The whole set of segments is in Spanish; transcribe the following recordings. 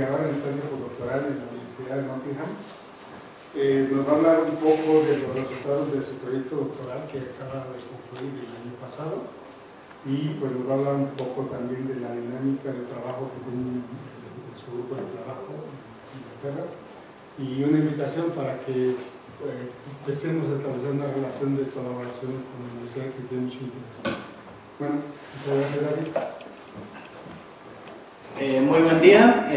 investigador en estancia postdoctoral en la Universidad de Nottingham. Nos va a hablar un poco de los resultados de su proyecto doctoral que acaba de concluir el año pasado, y pues nos va a hablar un poco también de la dinámica de trabajo que tiene su grupo de trabajo en Inglaterra, y una invitación para que empecemos a establecer una relación de colaboración con la universidad que tiene mucho interés. Bueno, muchas gracias, David. Muy buen día,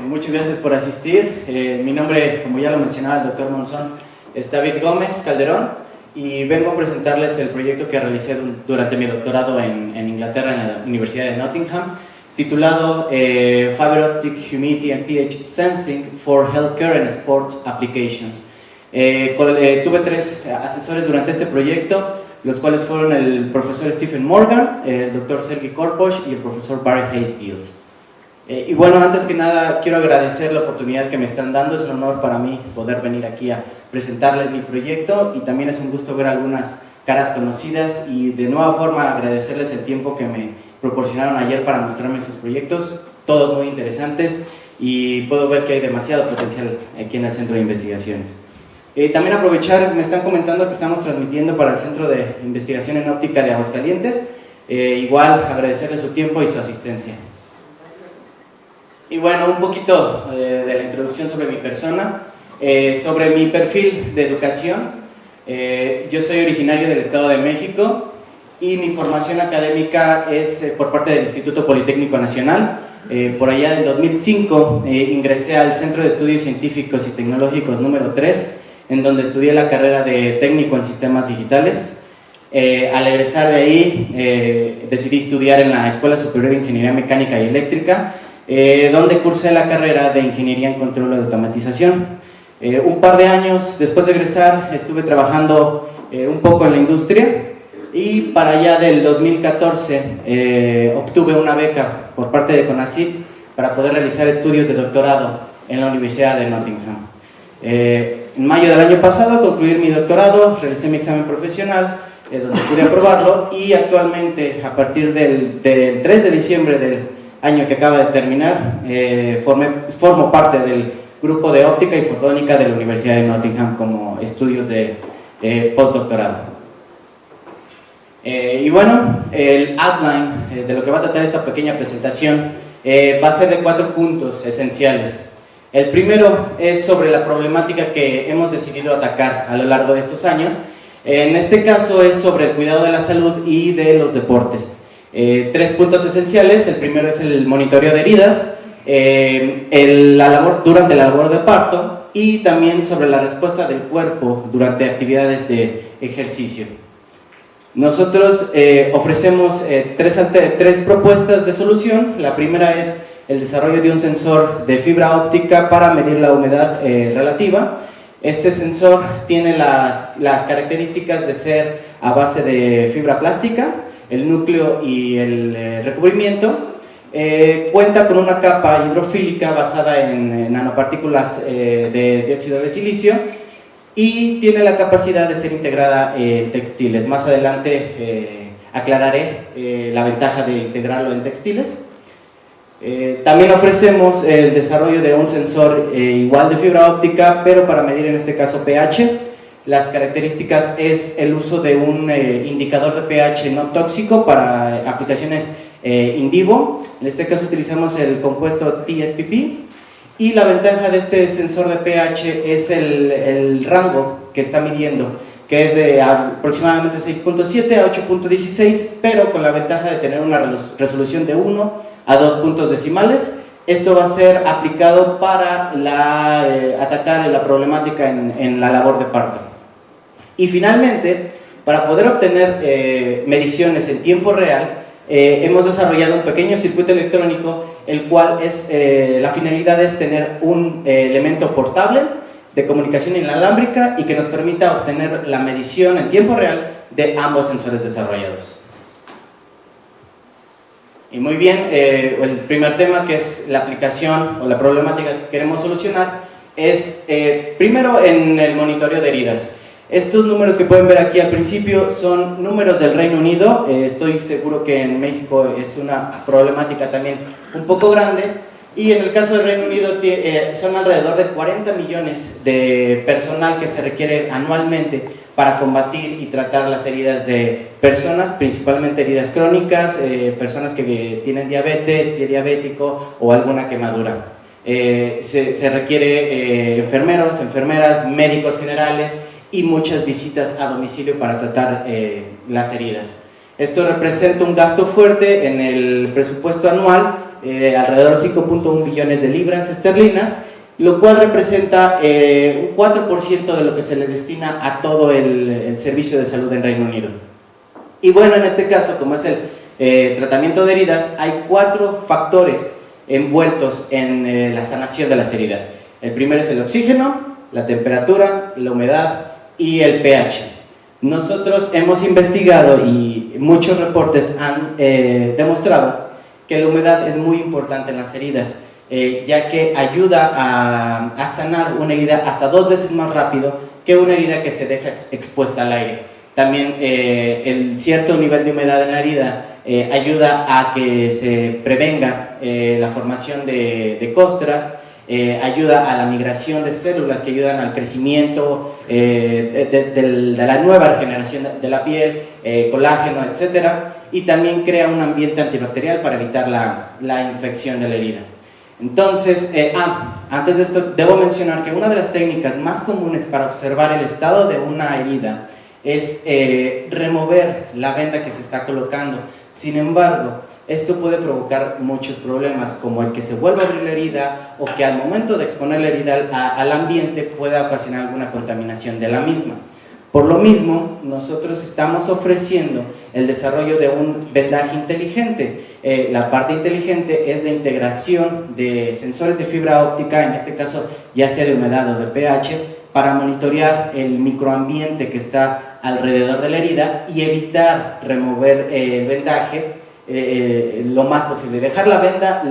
muchas gracias por asistir. Mi nombre, como ya lo mencionaba el doctor Monzón, es David Gómez Calderón, y vengo a presentarles el proyecto que realicé durante mi doctorado en Inglaterra, en la Universidad de Nottingham, titulado Fiber Optic Humidity and pH Sensing for Healthcare and Sports Applications. Tuve 3 asesores durante este proyecto, los cuales fueron el profesor Stephen Morgan, el doctor Sergei Korposh y el profesor Barry Hayes-Giles. Y bueno, antes que nada quiero agradecer la oportunidad que me están dando. Es un honor para mí poder venir aquí a presentarles mi proyecto, y también es un gusto ver algunas caras conocidas, y de nueva forma agradecerles el tiempo que me proporcionaron ayer para mostrarme sus proyectos, todos muy interesantes, y puedo ver que hay demasiado potencial aquí en el Centro de Investigaciones. También aprovechar, me están comentando que estamos transmitiendo para el Centro de Investigación en Óptica de Aguascalientes. Igual agradecerles su tiempo y su asistencia. Y bueno, un poquito de la introducción sobre mi persona, sobre mi perfil de educación. Yo soy originario del Estado de México, y mi formación académica es por parte del Instituto Politécnico Nacional. Por allá en 2005 ingresé al Centro de Estudios Científicos y Tecnológicos número 3, en donde estudié la carrera de técnico en sistemas digitales. Al egresar de ahí decidí estudiar en la Escuela Superior de Ingeniería Mecánica y Eléctrica, donde cursé la carrera de Ingeniería en Control de Automatización. Un par de años después de egresar estuve trabajando un poco en la industria, y para allá del 2014 obtuve una beca por parte de CONACYT para poder realizar estudios de doctorado en la Universidad de Nottingham. En mayo del año pasado concluí mi doctorado, realicé mi examen profesional, donde pude aprobarlo, y actualmente, a partir del 3 de diciembre del año que acaba de terminar, formo parte del grupo de óptica y fotónica de la Universidad de Nottingham como estudios de postdoctorado. Y bueno, el outline de lo que va a tratar esta pequeña presentación va a ser de 4 puntos esenciales. El primero es sobre la problemática que hemos decidido atacar a lo largo de estos años. En este caso es sobre el cuidado de la salud y de los deportes. 3 puntos esenciales. El primero es el monitoreo de heridas, durante la labor de parto, y también sobre la respuesta del cuerpo durante actividades de ejercicio. Nosotros ofrecemos 3 propuestas de solución. La primera es el desarrollo de un sensor de fibra óptica para medir la humedad relativa. Este sensor tiene las características de ser a base de fibra plástica, el núcleo y el recubrimiento. Cuenta con una capa hidrofílica basada en nanopartículas de dióxido de silicio, y tiene la capacidad de ser integrada en textiles. Más adelante aclararé la ventaja de integrarlo en textiles. También ofrecemos el desarrollo de un sensor igual de fibra óptica, pero para medir en este caso pH. Las características es el uso de un indicador de pH no tóxico para aplicaciones in vivo. En este caso utilizamos el compuesto TSPP, y la ventaja de este sensor de pH es el rango que está midiendo, que es de aproximadamente 6.7 a 8.16, pero con la ventaja de tener una resolución de 1 a 2 puntos decimales. Esto va a ser aplicado para atacar la problemática en la labor de parto. Y finalmente, para poder obtener mediciones en tiempo real, hemos desarrollado un pequeño circuito electrónico, el cual la finalidad es tener un elemento portable de comunicación inalámbrica y que nos permita obtener la medición en tiempo real de ambos sensores desarrollados. Y muy bien, el primer tema, que es la aplicación o la problemática que queremos solucionar, es primero en el monitoreo de heridas. Estos números que pueden ver aquí al principio son números del Reino Unido. Estoy seguro que en México es una problemática también un poco grande, Y en el caso del Reino Unido son alrededor de 40 millones de personal que se requiere anualmente para combatir y tratar las heridas de personas, principalmente heridas crónicas, personas que tienen diabetes, pie diabético o alguna quemadura. Se requiere enfermeros, enfermeras, médicos generales y muchas visitas a domicilio para tratar las heridas. Esto representa un gasto fuerte en el presupuesto anual, alrededor de 5.1 billones de libras esterlinas, lo cual representa un 4% de lo que se le destina a todo el servicio de salud en Reino Unido. Y bueno, en este caso, como es el tratamiento de heridas, hay 4 factores envueltos en la sanación de las heridas. El primero es el oxígeno, la temperatura, la humedad y el pH. Nosotros hemos investigado y muchos reportes han demostrado que la humedad es muy importante en las heridas, ya que ayuda a sanar una herida hasta 2 veces más rápido que una herida que se deja expuesta al aire. También el cierto nivel de humedad en la herida ayuda a que se prevenga la formación de costras, ayuda a la migración de células que ayudan al crecimiento de la nueva regeneración de la piel, colágeno, etc. Y también crea un ambiente antibacterial para evitar la infección de la herida. Entonces, antes de esto, debo mencionar que una de las técnicas más comunes para observar el estado de una herida es remover la venda que se está colocando. Sin embargo, esto puede provocar muchos problemas, como el que se vuelva a abrir la herida o que al momento de exponer la herida al ambiente pueda ocasionar alguna contaminación de la misma. Por lo mismo, nosotros estamos ofreciendo el desarrollo de un vendaje inteligente. La parte inteligente es la integración de sensores de fibra óptica, en este caso ya sea de humedad o de pH, para monitorear el microambiente que está alrededor de la herida y evitar remover el vendaje lo más posible, dejar la venda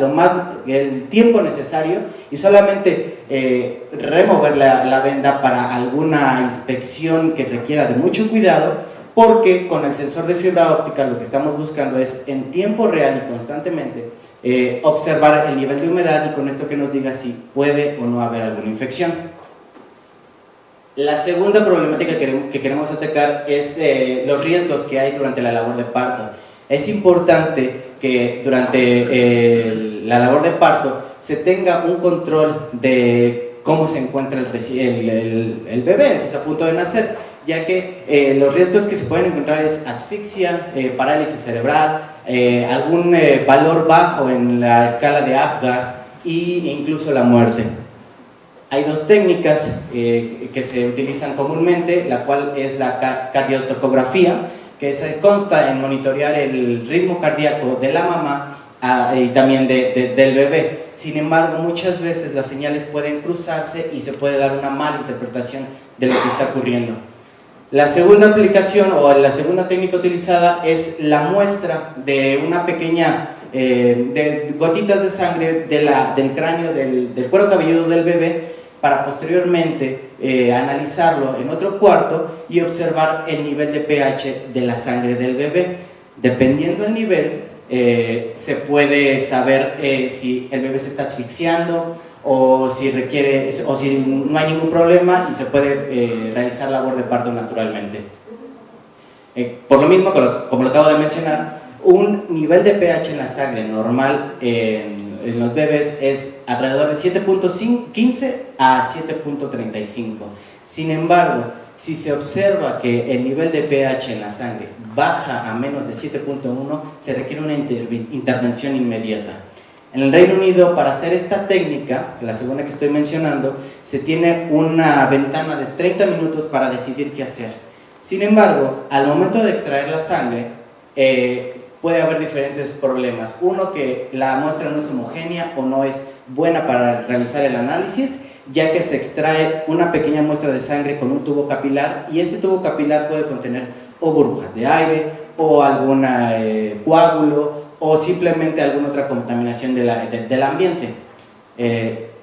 el tiempo necesario y solamente remover la venda para alguna inspección que requiera de mucho cuidado, porque con el sensor de fibra óptica lo que estamos buscando es en tiempo real y constantemente observar el nivel de humedad y con esto que nos diga si puede o no haber alguna infección. La segunda problemática que queremos atacar es los riesgos que hay durante la labor de parto. Es importante que durante la labor de parto se tenga un control de cómo se encuentra el bebé que está a punto de nacer, ya que los riesgos que se pueden encontrar es asfixia, parálisis cerebral, algún valor bajo en la escala de Apgar e incluso la muerte. Hay 2 técnicas que se utilizan comúnmente, la cual es la cardiotocografía, que se consta en monitorear el ritmo cardíaco de la mamá y también del bebé. Sin embargo, muchas veces las señales pueden cruzarse y se puede dar una mala interpretación de lo que está ocurriendo. La segunda aplicación o la segunda técnica utilizada es la muestra de una pequeña de gotitas de sangre del cráneo, del cuero cabelludo del bebé, para posteriormente analizarlo en otro cuarto y observar el nivel de pH de la sangre del bebé. Dependiendo del nivel, se puede saber si el bebé se está asfixiando o si no hay ningún problema y se puede realizar labor de parto naturalmente. Por lo mismo, como lo acabo de mencionar, un nivel de pH en la sangre normal en los bebés es alrededor de 7.15 a 7.35. Sin embargo, si se observa que el nivel de pH en la sangre baja a menos de 7.1, se requiere una intervención inmediata. En el Reino Unido, para hacer esta técnica, la segunda que estoy mencionando, se tiene una ventana de 30 minutos para decidir qué hacer. Sin embargo, al momento de extraer la sangre, puede haber diferentes problemas. Uno, que la muestra no es homogénea o no es buena para realizar el análisis, ya que se extrae una pequeña muestra de sangre con un tubo capilar y este tubo capilar puede contener o burbujas de aire o algún coágulo o simplemente alguna otra contaminación del ambiente.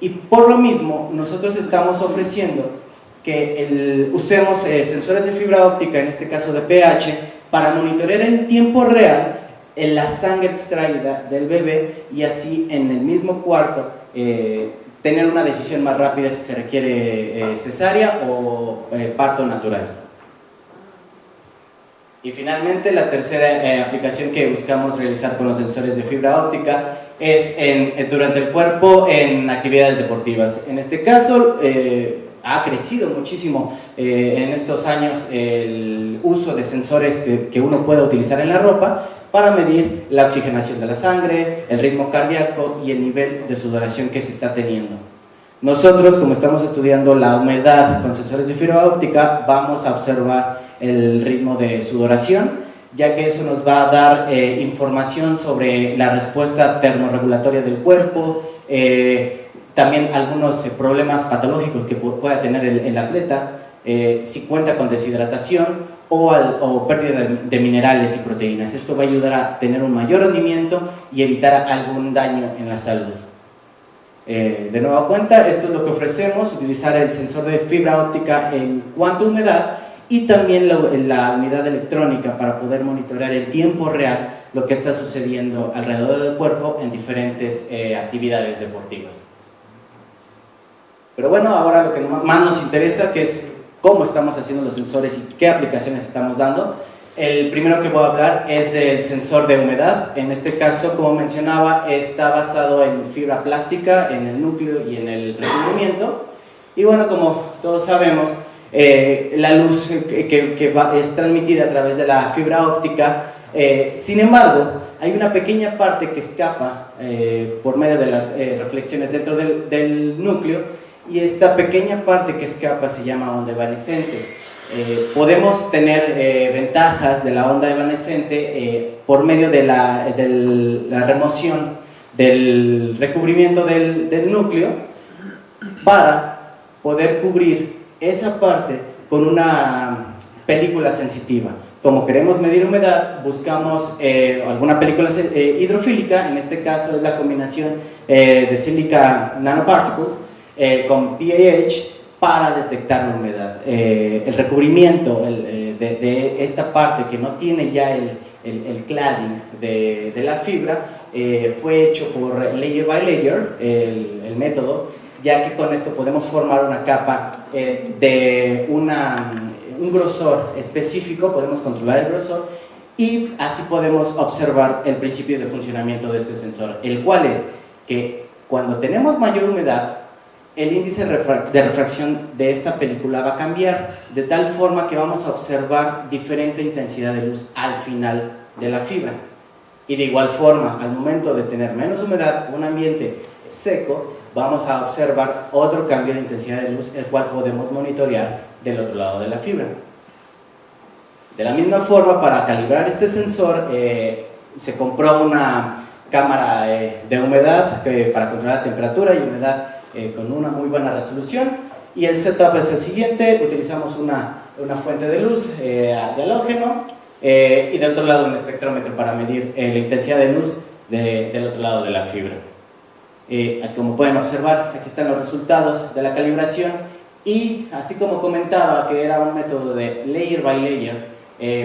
Y por lo mismo, nosotros estamos ofreciendo que usemos sensores de fibra óptica, en este caso de pH, para monitorear en tiempo real la sangre extraída del bebé y así en el mismo cuarto tener una decisión más rápida si se requiere cesárea o parto natural. Y finalmente, la tercera aplicación que buscamos realizar con los sensores de fibra óptica es durante el cuerpo en actividades deportivas. En este caso, ha crecido muchísimo en estos años el uso de sensores que uno pueda utilizar en la ropa para medir la oxigenación de la sangre, el ritmo cardíaco y el nivel de sudoración que se está teniendo. Nosotros, como estamos estudiando la humedad con sensores de fibra óptica, vamos a observar el ritmo de sudoración, ya que eso nos va a dar información sobre la respuesta termorregulatoria del cuerpo, también algunos problemas patológicos que pueda tener el atleta, si cuenta con deshidratación o pérdida de minerales y proteínas. Esto va a ayudar a tener un mayor rendimiento y evitar algún daño en la salud. De nueva cuenta, esto es lo que ofrecemos, utilizar el sensor de fibra óptica en cuanto a humedad y también la unidad electrónica para poder monitorear en tiempo real lo que está sucediendo alrededor del cuerpo en diferentes actividades deportivas. Pero bueno, ahora lo que más nos interesa, que es cómo estamos haciendo los sensores y qué aplicaciones estamos dando. El primero que voy a hablar es del sensor de humedad. En este caso, como mencionaba, está basado en fibra plástica, en el núcleo y en el recubrimiento. Y bueno, como todos sabemos, la luz es transmitida a través de la fibra óptica. Sin embargo, hay una pequeña parte que escapa por medio de las reflexiones dentro del núcleo, y esta pequeña parte que escapa se llama onda evanescente. Podemos tener ventajas de la onda evanescente por medio de la remoción del recubrimiento del núcleo para poder cubrir esa parte con una película sensitiva. Como queremos medir humedad, buscamos alguna película hidrofílica, en este caso es la combinación de silica nanoparticles con PAH para detectar la humedad. El recubrimiento de esta parte que no tiene ya el cladding de la fibra fue hecho por layer by layer, el método, ya que con esto podemos formar una capa de un grosor específico, podemos controlar el grosor y así podemos observar el principio de funcionamiento de este sensor, el cual es que cuando tenemos mayor humedad, el índice de refracción de esta película va a cambiar de tal forma que vamos a observar diferente intensidad de luz al final de la fibra. Y de igual forma, al momento de tener menos humedad, un ambiente seco, vamos a observar otro cambio de intensidad de luz, el cual podemos monitorear del otro lado de la fibra. De la misma forma, para calibrar este sensor, se compró una cámara de humedad para controlar la temperatura y humedad con una muy buena resolución, y el setup es el siguiente. Utilizamos una fuente de luz de halógeno y del otro lado un espectrómetro para medir la intensidad de luz del otro lado de la fibra. Como pueden observar, aquí están los resultados de la calibración, y así como comentaba que era un método de layer by layer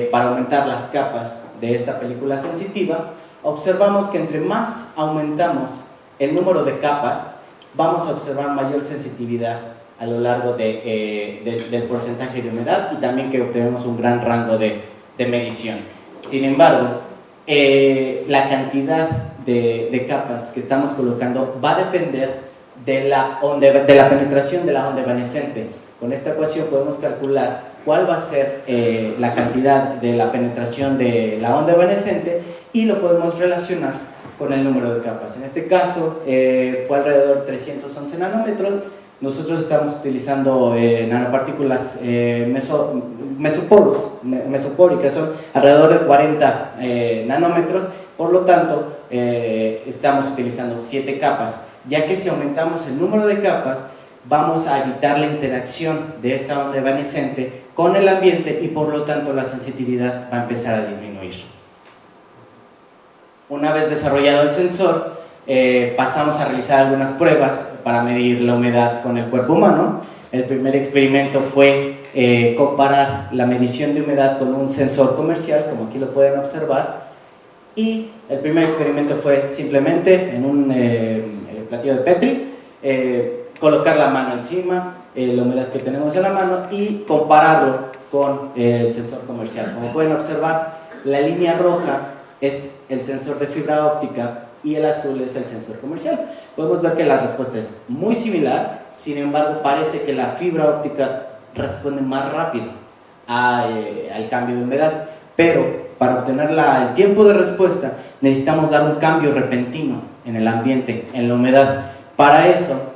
para aumentar las capas de esta película sensitiva, observamos que entre más aumentamos el número de capas, vamos a observar mayor sensitividad a lo largo del porcentaje de humedad, y también que obtenemos un gran rango de medición. Sin embargo, la cantidad de capas que estamos colocando va a depender de la penetración de la onda evanescente. Con esta ecuación podemos calcular cuál va a ser la cantidad de la penetración de la onda evanescente, y lo podemos relacionar con el número de capas. En este caso fue alrededor de 311 nanómetros. Nosotros estamos utilizando nanopartículas mesopóricas, son alrededor de 40 nanómetros, por lo tanto estamos utilizando 7 capas, ya que si aumentamos el número de capas vamos a evitar la interacción de esta onda evanescente con el ambiente, y por lo tanto la sensitividad va a empezar a disminuir. Una vez desarrollado el sensor, pasamos a realizar algunas pruebas para medir la humedad con el cuerpo humano. El primer experimento fue comparar la medición de humedad con un sensor comercial, como aquí lo pueden observar, Y el primer experimento fue simplemente en un platillo de Petri, colocar la mano encima, la humedad que tenemos en la mano y compararlo con el sensor comercial. Como pueden observar, la línea roja es el sensor de fibra óptica y el azul es el sensor comercial. Podemos ver que la respuesta es muy similar, sin embargo parece que la fibra óptica responde más rápido al cambio de humedad, pero para obtener el tiempo de respuesta necesitamos dar un cambio repentino en el ambiente, en la humedad. Para eso,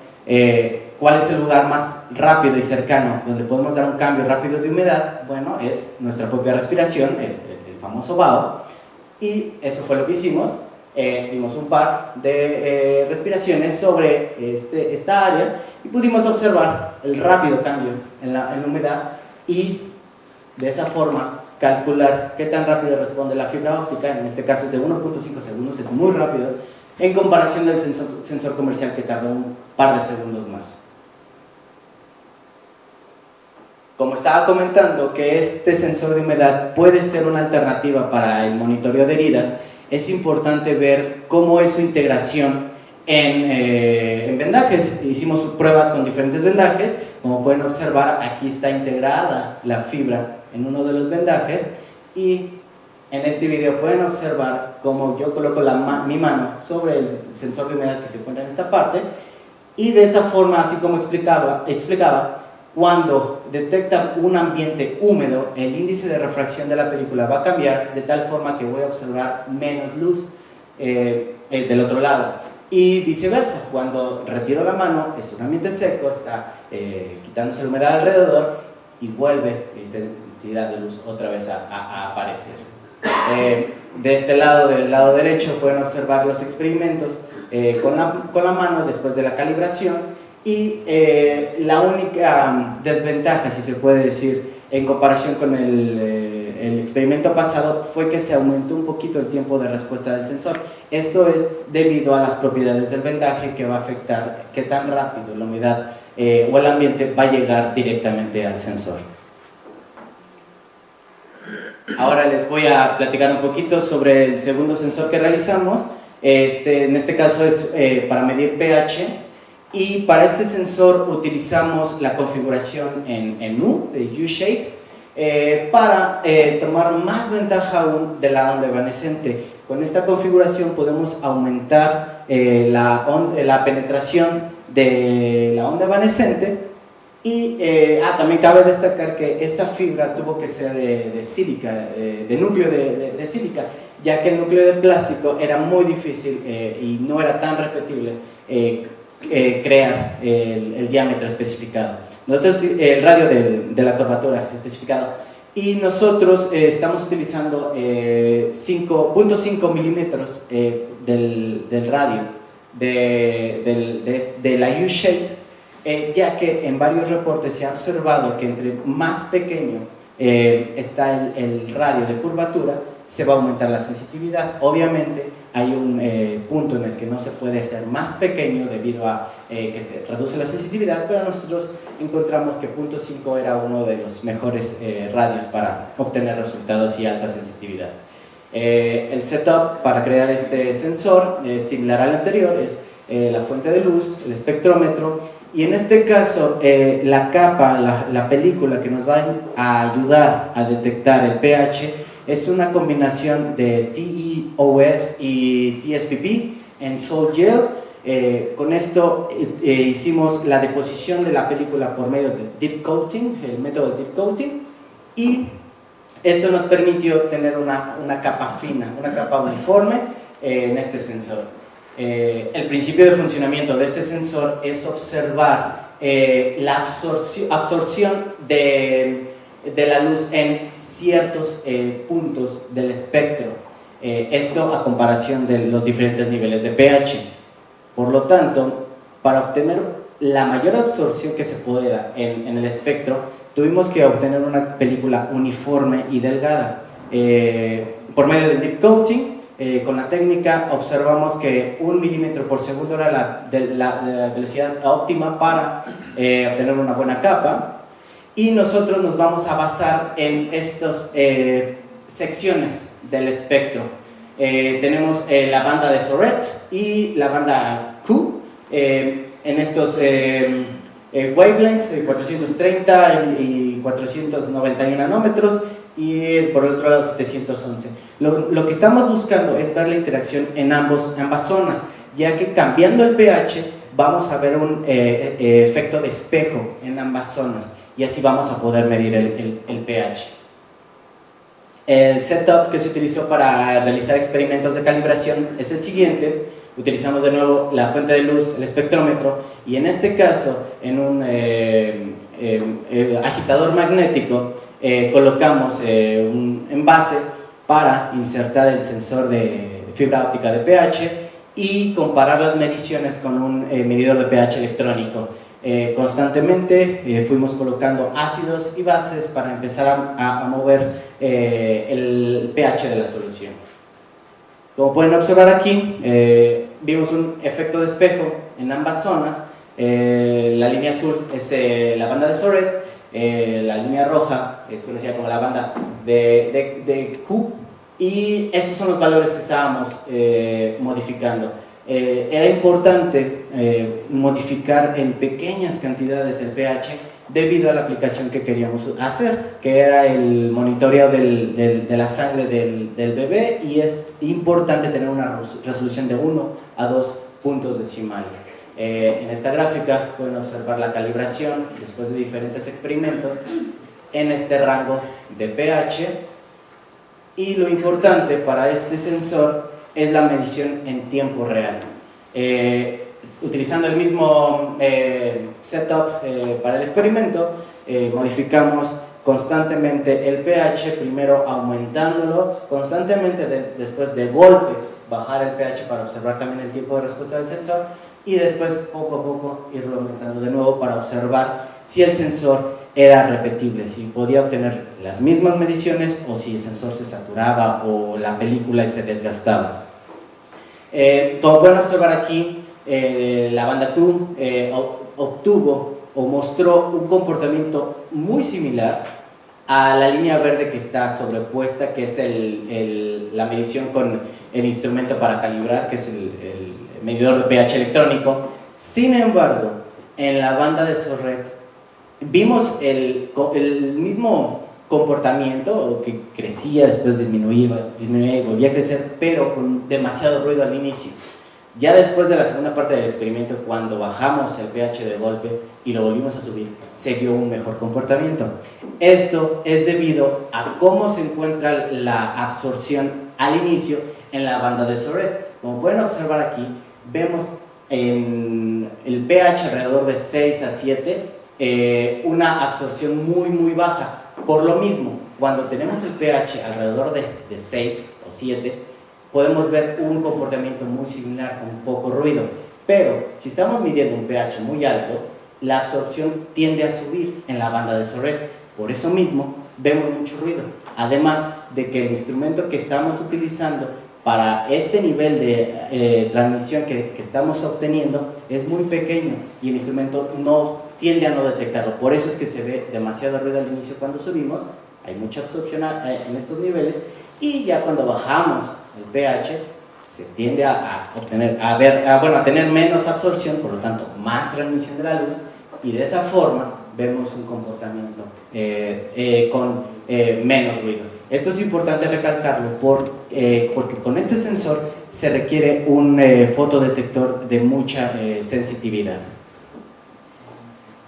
¿cuál es el lugar más rápido y cercano donde podemos dar un cambio rápido de humedad? Bueno, es nuestra propia respiración, el famoso vaho, y eso fue lo que hicimos. Dimos un par de respiraciones sobre esta área y pudimos observar el rápido cambio en la humedad y de esa forma calcular qué tan rápido responde la fibra óptica. En este caso es de 1.5 segundos, es muy rápido en comparación del sensor comercial que tardó un par de segundos más. Como estaba comentando que este sensor de humedad puede ser una alternativa para el monitoreo de heridas, es importante ver cómo es su integración en vendajes. Hicimos pruebas con diferentes vendajes. Como pueden observar, aquí está integrada la fibra en uno de los vendajes y en este video pueden observar cómo yo coloco mi mano sobre el sensor de humedad que se encuentra en esta parte y de esa forma, así como explicaba, cuando detecta un ambiente húmedo, el índice de refracción de la película va a cambiar de tal forma que voy a observar menos luz del otro lado. Y viceversa, cuando retiro la mano, es un ambiente seco, está quitándose la humedad alrededor y vuelve la intensidad de luz otra vez a aparecer. De este lado, del lado derecho, pueden observar los experimentos con la mano después de la calibración. Y la única desventaja, si se puede decir, en comparación con el experimento pasado, fue que se aumentó un poquito el tiempo de respuesta del sensor. Esto es debido a las propiedades del vendaje, que va a afectar qué tan rápido la humedad o el ambiente va a llegar directamente al sensor. Ahora les voy a platicar un poquito sobre el segundo sensor que realizamos. En este caso es para medir pH. Y para este sensor utilizamos la configuración en U, de U-shape, para tomar más ventaja aún de la onda evanescente. Con esta configuración podemos aumentar la penetración de la onda evanescente y también cabe destacar que esta fibra tuvo que ser de sílica, de núcleo de sílica, ya que el núcleo de plástico era muy difícil y no era tan repetible crear el diámetro especificado. Nosotros, el radio de la curvatura especificado, y nosotros estamos utilizando 5.5 milímetros del radio de la U-shape, ya que en varios reportes se ha observado que entre más pequeño está el radio de curvatura, se va a aumentar la sensitividad. Obviamente hay un punto en el que no se puede hacer más pequeño debido a que se reduce la sensitividad, pero nosotros encontramos que 0.5 era uno de los mejores radios para obtener resultados y alta sensitividad. El setup para crear este sensor es similar al anterior, es la fuente de luz, el espectrómetro, y en este caso la capa, la película que nos va a ayudar a detectar el pH es una combinación de TEOS y TSPP en Sol Gel. Con esto hicimos la deposición de la película por medio de deep coating, el método de deep coating, y esto nos permitió tener una capa fina, una capa uniforme en este sensor. El principio de funcionamiento de este sensor es observar la absorción de la luz en ciertos puntos del espectro, esto a comparación de los diferentes niveles de pH. Por lo tanto, para obtener la mayor absorción que se pudiera en el espectro, tuvimos que obtener una película uniforme y delgada. Por medio del deep coating, con la técnica observamos que 1 milímetro por segundo era la velocidad óptima para obtener una buena capa. Y nosotros nos vamos a basar en estas secciones del espectro. tenemos la banda de Sorette y la banda Q. En estos wavelengths, 430 y 491 nanómetros, y por el otro lado 711. Lo que estamos buscando es ver la interacción en ambas zonas, ya que cambiando el pH vamos a ver un efecto de espejo en ambas zonas, y así vamos a poder medir el pH. El setup que se utilizó para realizar experimentos de calibración es el siguiente. Utilizamos de nuevo la fuente de luz, el espectrómetro, y en este caso en un agitador magnético colocamos un envase para insertar el sensor de fibra óptica de pH y comparar las mediciones con un medidor de pH electrónico. Constantemente fuimos colocando ácidos y bases para empezar a mover el pH de la solución. Como pueden observar aquí, vimos un efecto de espejo en ambas zonas. La línea azul es la banda de Sorette, la línea roja es conocida como la banda de Q, y estos son los valores que estábamos modificando. Era importante modificar en pequeñas cantidades el pH debido a la aplicación que queríamos hacer, que era el monitoreo de la sangre del bebé, y es importante tener una resolución de 1 a 2 puntos decimales. En esta gráfica pueden observar la calibración después de diferentes experimentos en este rango de pH, y lo importante para este sensor es la medición en tiempo real. Utilizando el mismo setup para el experimento, modificamos constantemente el pH, primero aumentándolo constantemente, después de golpe bajar el pH para observar también el tiempo de respuesta del sensor, y después poco a poco irlo aumentando de nuevo para observar si el sensor era repetible, si podía obtener las mismas mediciones o si el sensor se saturaba o la película se desgastaba. Como pueden observar aquí, la banda Q obtuvo o mostró un comportamiento muy similar a la línea verde que está sobrepuesta, que es la medición con el instrumento para calibrar, que es el medidor de pH electrónico. Sin embargo, en la banda de Sorette vimos el mismo comportamiento, que crecía, después disminuía y volvía a crecer, pero con demasiado ruido al inicio. Ya después de la segunda parte del experimento, cuando bajamos el pH de golpe y lo volvimos a subir, se vio un mejor comportamiento. Esto es debido a cómo se encuentra la absorción al inicio en la banda de Sorette. Como pueden observar aquí, vemos en el pH alrededor de 6 a 7, una absorción muy baja. Por lo mismo, cuando tenemos el pH alrededor de 6 o 7, podemos ver un comportamiento muy similar, con poco ruido. Pero si estamos midiendo un pH muy alto, la absorción tiende a subir en la banda de Sorette. Por eso mismo vemos mucho ruido. Además de que el instrumento que estamos utilizando para este nivel de transmisión que estamos obteniendo es muy pequeño, y el instrumento tiende a no detectarlo. Por eso es que se ve demasiado ruido al inicio cuando subimos, hay mucha absorción en estos niveles, y ya cuando bajamos el pH se tiende a tener menos absorción, por lo tanto más transmisión de la luz, y de esa forma vemos un comportamiento con menos ruido. Esto es importante recalcarlo porque con este sensor se requiere un fotodetector de mucha sensitividad.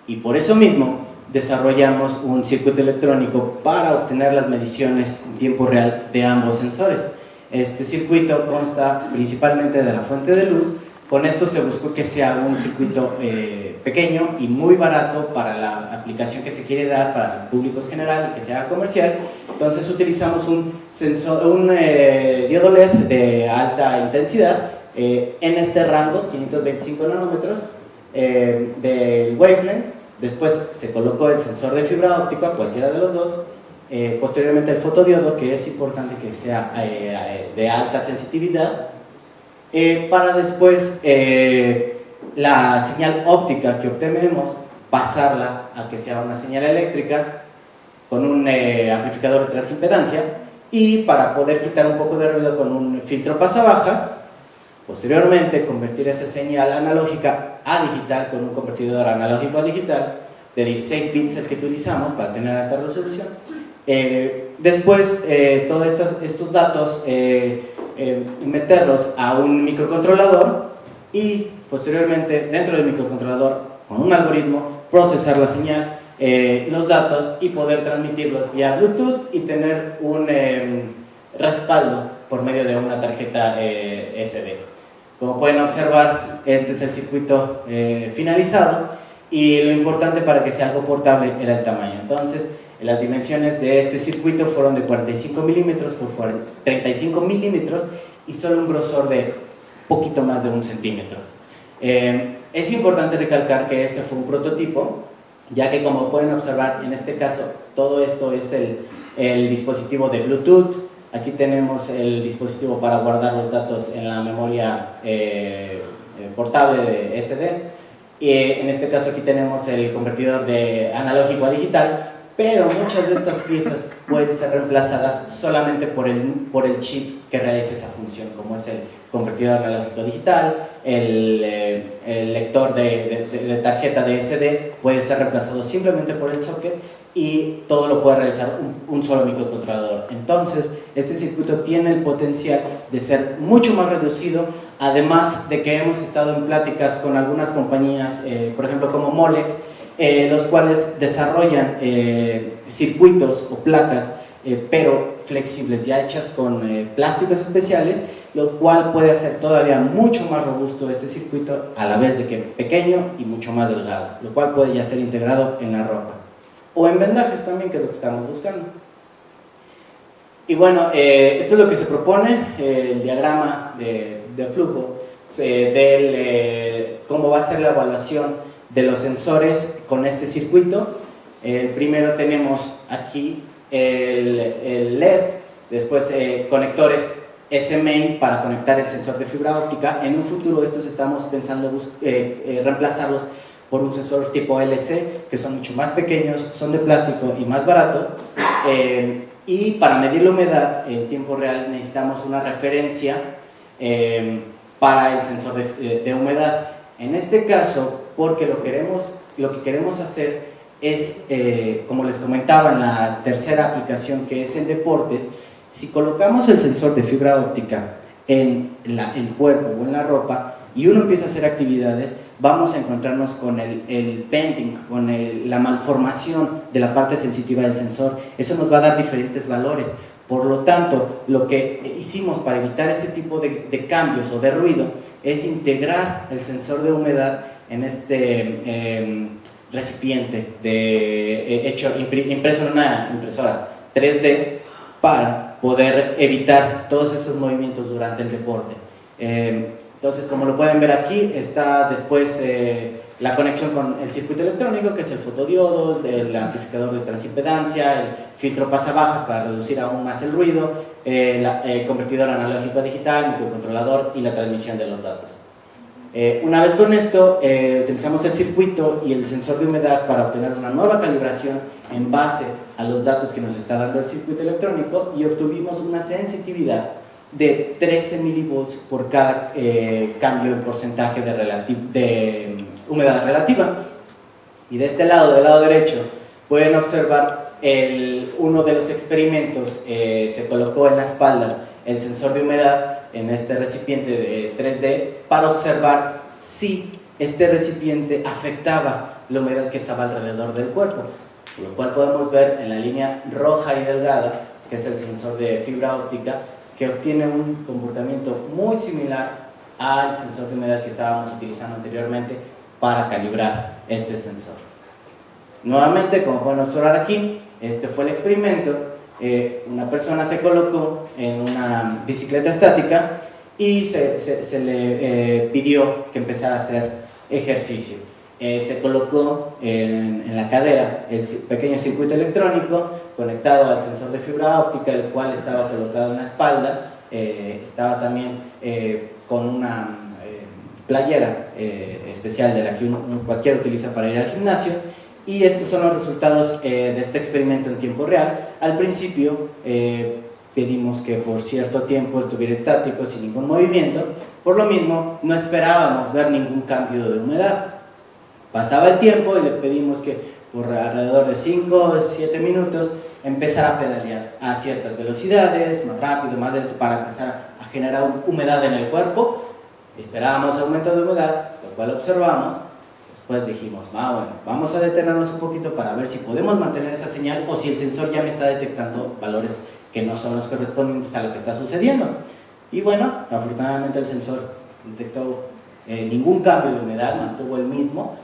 Y por eso mismo desarrollamos un circuito electrónico para obtener las mediciones en tiempo real de ambos sensores. Este circuito consta principalmente de la fuente de luz. Con esto se buscó que sea un circuito pequeño y muy barato para la aplicación que se quiere dar para el público en general y que sea comercial. Entonces utilizamos un diodo LED de alta intensidad en este rango, 525 nanómetros de wavelength. Después se colocó el sensor de fibra óptica, cualquiera de los dos. Posteriormente el fotodiodo, que es importante que sea de alta sensitividad, para después la señal óptica que obtenemos pasarla a que sea una señal eléctrica con un amplificador de transimpedancia, y para poder quitar un poco de ruido con un filtro pasabajas, posteriormente convertir esa señal analógica a digital con un convertidor analógico a digital de 16 bits el que utilizamos para tener alta resolución. Después todos estos datos meterlos a un microcontrolador y posteriormente dentro del microcontrolador con un algoritmo procesar la señal, los datos y poder transmitirlos vía Bluetooth y tener un respaldo por medio de una tarjeta SD. Como pueden observar, este es el circuito finalizado y lo importante para que sea algo portable era el tamaño. Entonces, las dimensiones de este circuito fueron de 45 milímetros por 35 milímetros y solo un grosor de poquito más de 1 centímetro. Es importante recalcar que este fue un prototipo, ya que como pueden observar, en este caso, todo esto es el dispositivo de Bluetooth. Aquí tenemos el dispositivo para guardar los datos en la memoria portable de SD. En este caso aquí tenemos el convertidor de analógico a digital, pero muchas de estas piezas pueden ser reemplazadas solamente por el chip que realiza esa función, como es el convertidor analógico a digital, el lector de tarjeta de SD puede ser reemplazado simplemente por el socket y todo lo puede realizar un solo microcontrolador. Entonces, este circuito tiene el potencial de ser mucho más reducido, además de que hemos estado en pláticas con algunas compañías, por ejemplo como Molex, los cuales desarrollan circuitos o placas, pero flexibles, ya hechas con plásticos especiales, lo cual puede hacer todavía mucho más robusto este circuito, a la vez de que pequeño y mucho más delgado, lo cual puede ya ser integrado en la ropa o en vendajes también, que es lo que estamos buscando. Y bueno, esto es lo que se propone, el diagrama de flujo cómo va a ser la evaluación de los sensores con este circuito. Primero tenemos aquí el LED, después conectores SMA para conectar el sensor de fibra óptica. En un futuro estos estamos pensando reemplazarlos por un sensor tipo LC, que son mucho más pequeños, son de plástico y más barato. Y para medir la humedad en tiempo real necesitamos una referencia para el sensor de humedad. En este caso, porque lo que queremos hacer es, como les comentaba en la tercera aplicación, que es en deportes, si colocamos el sensor de fibra óptica en el cuerpo o en la ropa y uno empieza a hacer actividades, vamos a encontrarnos con el bending, con la malformación de la parte sensitiva del sensor. Eso nos va a dar diferentes valores. Por lo tanto, lo que hicimos para evitar este tipo de cambios o de ruido es integrar el sensor de humedad en este recipiente impreso en una impresora 3D para poder evitar todos estos movimientos durante el deporte. Entonces, como lo pueden ver aquí, está después la conexión con el circuito electrónico, que es el fotodiodo, el amplificador de transimpedancia, el filtro pasabajas para reducir aún más el ruido, el convertidor analógico a digital, microcontrolador y la transmisión de los datos. Una vez con esto, utilizamos el circuito y el sensor de humedad para obtener una nueva calibración en base a los datos que nos está dando el circuito electrónico y obtuvimos una sensitividad de 13 milivolts por cada cambio en porcentaje de humedad relativa. Y de este lado, del lado derecho, pueden observar uno de los experimentos. Se colocó en la espalda el sensor de humedad en este recipiente de 3D para observar si este recipiente afectaba la humedad que estaba alrededor del cuerpo, lo cual podemos ver en la línea roja y delgada, que es el sensor de fibra óptica, que obtiene un comportamiento muy similar al sensor de humedad que estábamos utilizando anteriormente para calibrar este sensor. Nuevamente, como pueden observar aquí, este fue el experimento. Una persona se colocó en una bicicleta estática y se le pidió que empezara a hacer ejercicio. Se colocó en la cadera el pequeño circuito electrónico conectado al sensor de fibra óptica, el cual estaba colocado en la espalda. Estaba también con una playera especial de la que cualquiera utiliza para ir al gimnasio. Y estos son los resultados de este experimento en tiempo real. Al principio pedimos que por cierto tiempo estuviera estático, sin ningún movimiento. Por lo mismo, no esperábamos ver ningún cambio de humedad. Pasaba el tiempo y le pedimos que por alrededor de 5 o 7 minutos empezara a pedalear a ciertas velocidades, más rápido, más lento, para empezar a generar humedad en el cuerpo. Esperábamos aumento de humedad, lo cual observamos. Después dijimos, bueno, vamos a detenernos un poquito para ver si podemos mantener esa señal o si el sensor ya me está detectando valores que no son los correspondientes a lo que está sucediendo. Y bueno, afortunadamente el sensor detectó ningún cambio de humedad, mantuvo el mismo,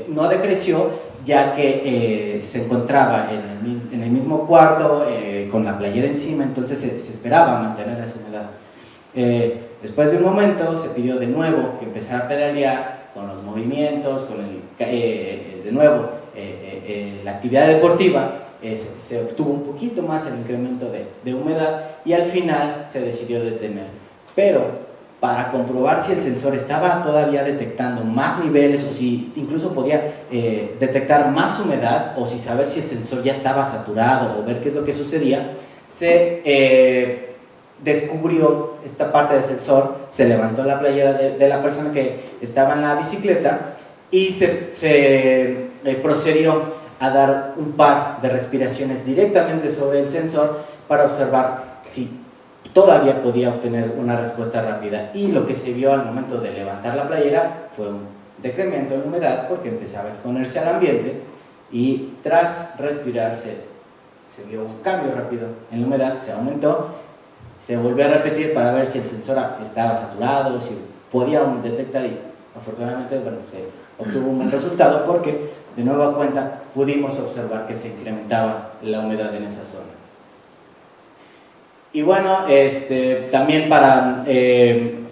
no decreció, ya que se encontraba en el mismo cuarto con la playera encima, entonces se esperaba mantener esa humedad. Después de un momento se pidió de nuevo que empezara a pedalear con los movimientos, de nuevo la actividad deportiva. Se obtuvo un poquito más el incremento de humedad y al final se decidió detener. Pero para comprobar si el sensor estaba todavía detectando más niveles o si incluso podía detectar más humedad, o si saber si el sensor ya estaba saturado o ver qué es lo que sucedía, se descubrió esta parte del sensor, se levantó la playera de la persona que estaba en la bicicleta y se procedió a dar un par de respiraciones directamente sobre el sensor para observar si todavía podía obtener una respuesta rápida. Y lo que se vio al momento de levantar la playera fue un decremento en humedad, porque empezaba a exponerse al ambiente, y tras respirar se vio un cambio rápido en la humedad, se aumentó, se volvió a repetir para ver si el sensor estaba saturado, si podía detectar, y afortunadamente bueno, se obtuvo un buen resultado, porque de nueva cuenta pudimos observar que se incrementaba la humedad en esa zona. Y bueno, también para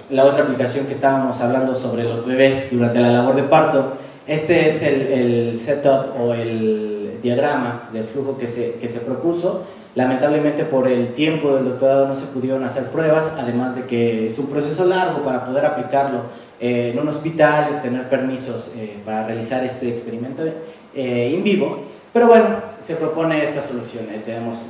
la otra aplicación que estábamos hablando sobre los bebés durante la labor de parto, este es el setup o el diagrama del flujo que se propuso. Lamentablemente por el tiempo del doctorado no se pudieron hacer pruebas, además de que es un proceso largo para poder aplicarlo en un hospital y obtener permisos para realizar este experimento en vivo. Pero bueno, se propone esta solución. Tenemos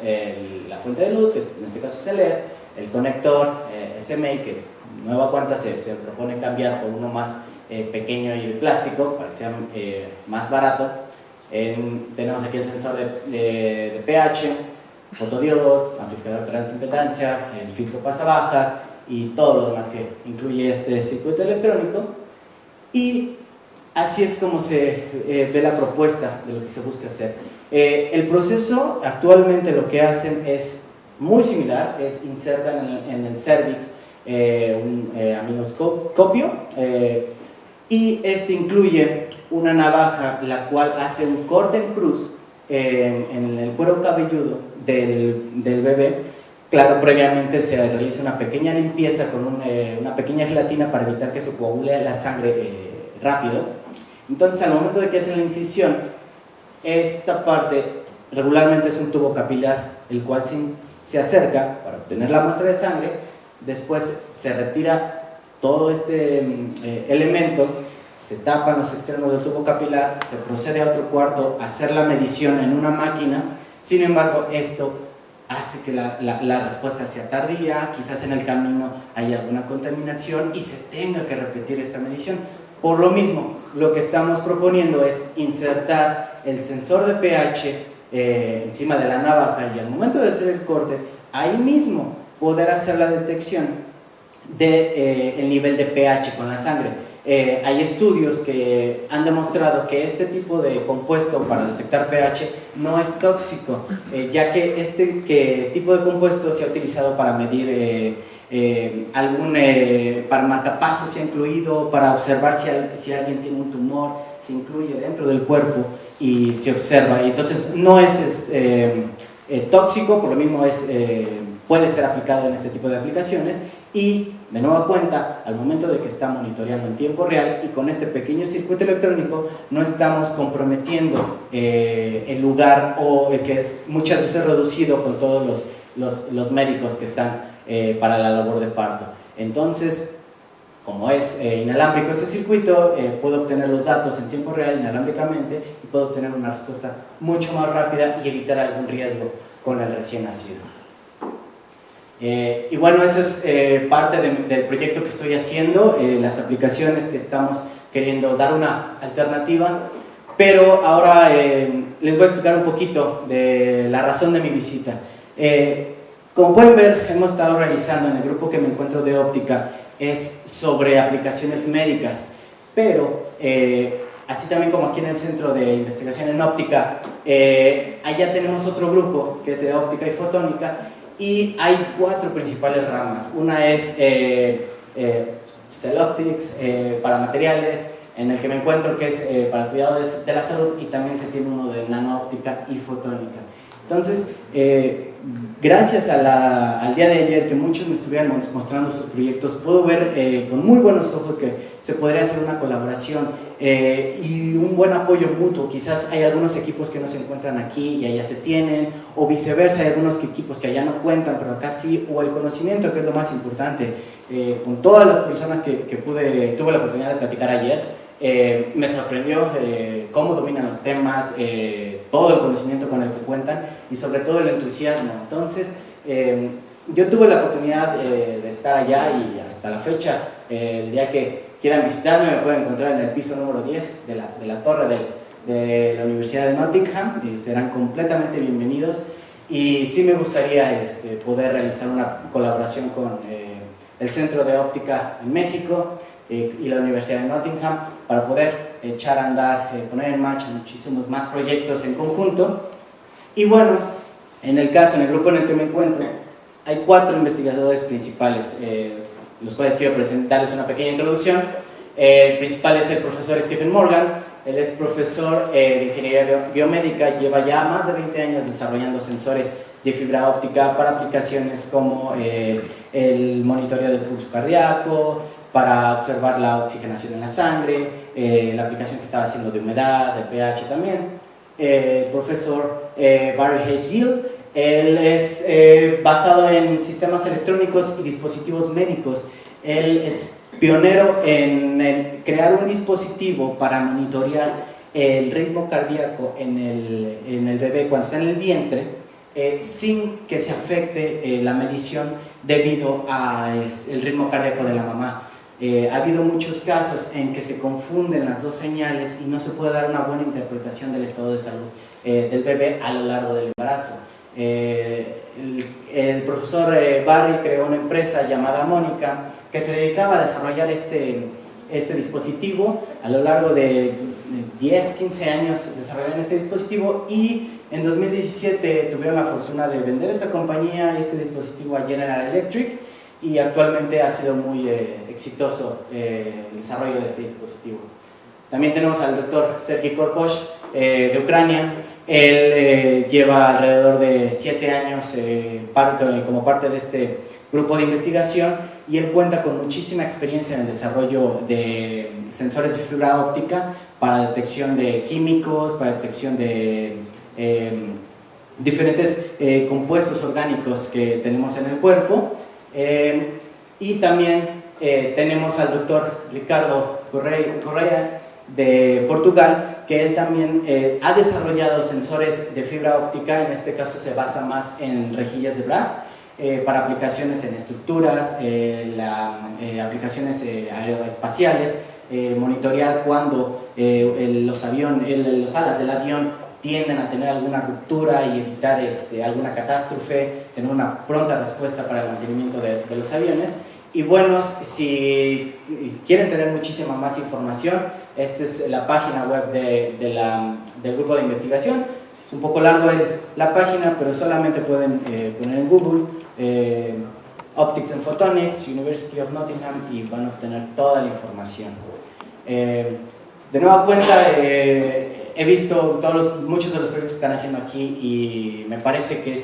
la fuente de luz, que en este caso es el LED, el conector SMA, que nueva cuenta se propone cambiar por uno más pequeño y de plástico para que sea más barato. Tenemos aquí el sensor de pH, fotodiodo, amplificador de transimpedancia, el filtro pasabajas y todo lo demás que incluye este circuito electrónico. Y así es como se ve la propuesta de lo que se busca hacer. El proceso actualmente lo que hacen es muy similar, es insertan en el cervix un aminoscopio y este incluye una navaja la cual hace un corte en cruz en el cuero cabelludo del bebé. Claro, previamente se realiza una pequeña limpieza con una pequeña gelatina para evitar que se coagule la sangre rápido. Entonces, al momento de que hacen la incisión, esta parte regularmente es un tubo capilar, el cual se acerca para obtener la muestra de sangre. Después se retira todo este elemento, se tapan los extremos del tubo capilar, se procede a otro cuarto a hacer la medición en una máquina. Sin embargo, esto hace que la respuesta sea tardía, quizás en el camino hay alguna contaminación y se tenga que repetir esta medición. Por lo mismo, lo que estamos proponiendo es insertar el sensor de pH encima de la navaja y al momento de hacer el corte, ahí mismo poder hacer la detección del nivel de pH con la sangre. Hay estudios que han demostrado que este tipo de compuesto para detectar pH no es tóxico, ya que este tipo de compuesto se ha utilizado para medir para marcapasos, se ha incluido para observar si alguien tiene un tumor, se incluye dentro del cuerpo y se observa, y entonces no es tóxico, por lo mismo puede ser aplicado en este tipo de aplicaciones. Y de nueva cuenta, al momento de que está monitoreando en tiempo real y con este pequeño circuito electrónico, no estamos comprometiendo el lugar, o que es muchas veces reducido con todos los médicos que están para la labor de parto. Entonces, como es inalámbrico este circuito, puedo obtener los datos en tiempo real inalámbricamente y puedo obtener una respuesta mucho más rápida y evitar algún riesgo con el recién nacido. Y bueno, eso es parte del proyecto que estoy haciendo, las aplicaciones que estamos queriendo dar una alternativa, pero ahora les voy a explicar un poquito de la razón de mi visita. Como pueden ver, hemos estado realizando en el grupo que me encuentro de óptica, es sobre aplicaciones médicas, pero así también como aquí en el Centro de Investigación en Óptica, allá tenemos otro grupo que es de óptica y fotónica, y hay 4 principales ramas. Una es Cell Optics, para materiales, en el que me encuentro, que es para el cuidado de la salud, y también se tiene uno de nanoóptica y fotónica. Entonces, gracias al día de ayer que muchos me estuvieron mostrando sus proyectos, puedo ver con muy buenos ojos que se podría hacer una colaboración y un buen apoyo mutuo. Quizás hay algunos equipos que no se encuentran aquí y allá se tienen, o viceversa, hay algunos equipos que allá no cuentan, pero acá sí, o el conocimiento, que es lo más importante. Con todas las personas que tuve la oportunidad de platicar ayer, me sorprendió cómo dominan los temas, todo el conocimiento con el que cuentan y sobre todo el entusiasmo. Entonces, yo tuve la oportunidad de estar allá, y hasta la fecha, el día que quieran visitarme, me pueden encontrar en el piso número 10 de la torre de la Universidad de Nottingham, y serán completamente bienvenidos. Y sí me gustaría poder realizar una colaboración con el Centro de Óptica en México y la Universidad de Nottingham, para poder echar a andar, poner en marcha muchísimos más proyectos en conjunto. Y bueno, en el grupo en el que me encuentro, hay 4 investigadores principales, los cuales quiero presentarles una pequeña introducción. El principal es el profesor Stephen Morgan. Él es profesor de Ingeniería Biomédica, lleva ya más de 20 años desarrollando sensores de fibra óptica para aplicaciones como el monitoreo del pulso cardíaco, para observar la oxigenación en la sangre, la aplicación que estaba haciendo de humedad, de pH también. El profesor Barry Hayes Gill, él es basado en sistemas electrónicos y dispositivos médicos. Él es pionero en crear un dispositivo para monitorear el ritmo cardíaco en el bebé cuando está en el vientre, sin que se afecte la medición debido al ritmo cardíaco de la mamá. Ha habido muchos casos en que se confunden las dos señales y no se puede dar una buena interpretación del estado de salud del bebé a lo largo del embarazo. El profesor Barry creó una empresa llamada Mónica que se dedicaba a desarrollar este dispositivo. A lo largo de 10-15 años desarrollaron este dispositivo, y en 2017 tuvieron la fortuna de vender esta compañía y este dispositivo a General Electric, y actualmente ha sido muy exitoso el desarrollo de este dispositivo. También tenemos al doctor Sergei Korposh de Ucrania. Él lleva alrededor de 7 años como parte de este grupo de investigación, y él cuenta con muchísima experiencia en el desarrollo de sensores de fibra óptica para detección de químicos, para detección de diferentes compuestos orgánicos que tenemos en el cuerpo. Y también tenemos al doctor Ricardo Correa de Portugal, que él también ha desarrollado sensores de fibra óptica. En este caso se basa más en rejillas de Bragg, para aplicaciones en estructuras, aplicaciones aeroespaciales, monitorear cuando los alas del avión tienden a tener alguna ruptura y evitar alguna catástrofe, tener una pronta respuesta para el mantenimiento de los aviones. Y bueno, si quieren tener muchísima más información, esta es la página web del grupo de investigación. Es un poco largo la página, pero solamente pueden poner en Google Optics and Photonics, University of Nottingham, y van a obtener toda la información. De nueva cuenta, he visto muchos de los proyectos que están haciendo aquí, y me parece que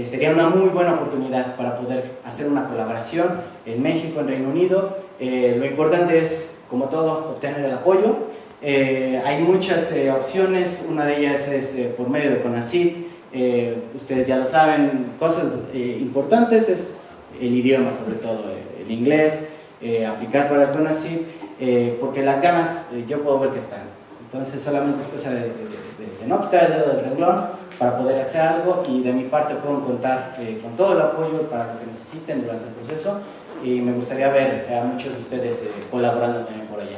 sería una muy buena oportunidad para poder hacer una colaboración en México, en Reino Unido. Lo importante es, como todo, obtener el apoyo. Hay muchas opciones. Una de ellas es por medio de CONACYT. Ustedes ya lo saben, cosas importantes es el idioma, sobre todo el inglés, aplicar para el CONACYT, porque las ganas yo puedo ver que están. Entonces solamente es cosa de no quitar el dedo del renglón para poder hacer algo, y de mi parte pueden contar con todo el apoyo para lo que necesiten durante el proceso, y me gustaría ver a muchos de ustedes colaborando también por allá.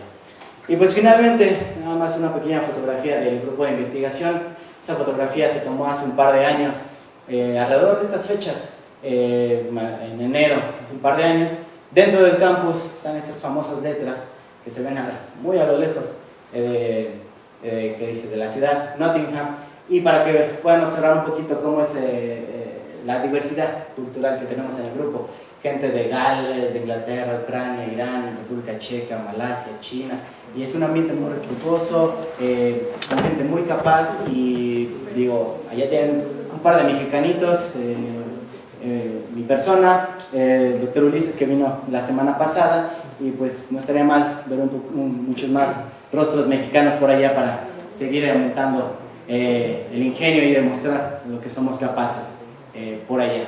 Y pues finalmente, nada más una pequeña fotografía del grupo de investigación. Esa fotografía se tomó hace un par de años, alrededor de estas fechas, en enero, hace un par de años. Dentro del campus están estas famosas letras que se ven muy a lo lejos, que dice de la ciudad, Nottingham, y para que puedan observar un poquito cómo es la diversidad cultural que tenemos en el grupo. Gente de Gales, de Inglaterra, Ucrania, Irán, República Checa, Malasia, China, y es un ambiente muy respetuoso, gente muy capaz, y digo, allá tienen un par de mexicanitos, mi persona, el doctor Ulises, que vino la semana pasada, y pues no estaría mal ver muchos más rostros mexicanos por allá para seguir aumentando el ingenio y demostrar lo que somos capaces por allá.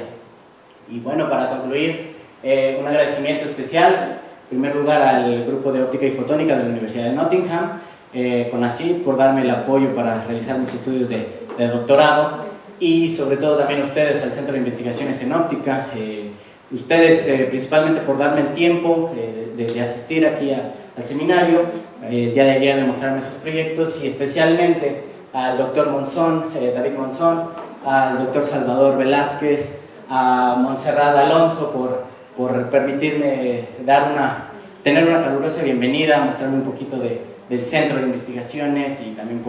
Y bueno, para concluir, un agradecimiento especial, en primer lugar al grupo de óptica y fotónica de la Universidad de Nottingham, CONACYT, por darme el apoyo para realizar mis estudios de doctorado, y sobre todo también a ustedes, al Centro de Investigaciones en Óptica, ustedes principalmente por darme el tiempo de asistir aquí al seminario, el día de ayer de mostrarme esos proyectos, y especialmente al doctor Monzón, David Monzón, al doctor Salvador Velázquez, a Montserrat Alonso por permitirme tener una calurosa bienvenida, mostrarme un poquito del Centro de Investigaciones, y también